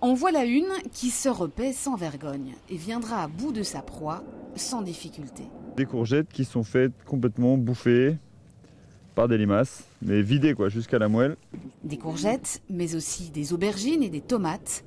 En voilà une qui se repaît sans vergogne et viendra à bout de sa proie sans difficulté. Des courgettes qui sont faites complètement bouffées par des limaces, mais vidées quoi, jusqu'à la moelle. Des courgettes, mais aussi des aubergines et des tomates.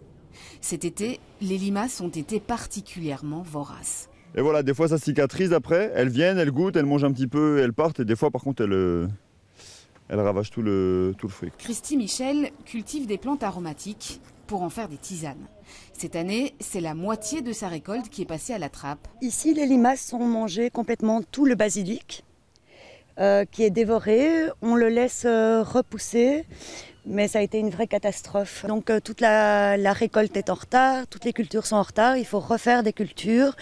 Cet été, les limaces ont été particulièrement voraces. Et voilà, des fois ça cicatrise après, elles viennent, elles goûtent, elles mangent un petit peu, elles partent, et des fois par contre elles ravagent tout le fruit. Christy Michel cultive des plantes aromatiques pour en faire des tisanes. Cette année, c'est la moitié de sa récolte qui est passée à la trappe. Ici, les limaces ont mangé complètement tout le basilic qui est dévoré. On le laisse repousser, mais ça a été une vraie catastrophe. Donc toute la récolte est en retard, toutes les cultures sont en retard, il faut refaire des cultures.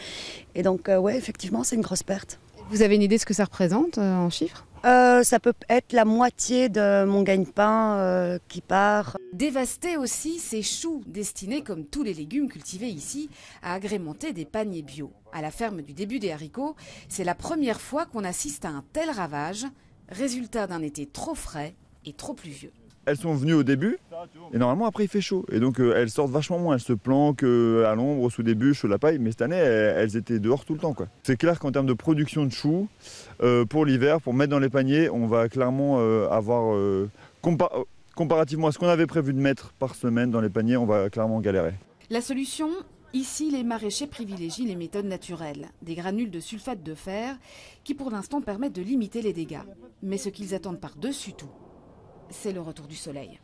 Et donc ouais, effectivement, c'est une grosse perte. Vous avez une idée de ce que ça représente en chiffres ? Ça peut être la moitié de mon gagne-pain qui part. Dévaster aussi ces choux destinés, comme tous les légumes cultivés ici, à agrémenter des paniers bio. À la ferme du début des haricots, c'est la première fois qu'on assiste à un tel ravage, résultat d'un été trop frais et trop pluvieux. Elles sont venues au début et normalement après il fait chaud. Et donc elles sortent vachement moins, elles se planquent à l'ombre, sous des bûches, sous la paille. Mais cette année elles étaient dehors tout le temps, quoi. C'est clair qu'en termes de production de choux, pour l'hiver, pour mettre dans les paniers, on va clairement avoir, comparativement à ce qu'on avait prévu de mettre par semaine dans les paniers, on va clairement galérer. La solution ? Ici, les maraîchers privilégient les méthodes naturelles, des granules de sulfate de fer qui pour l'instant permettent de limiter les dégâts. Mais ce qu'ils attendent par-dessus tout, c'est le retour du soleil.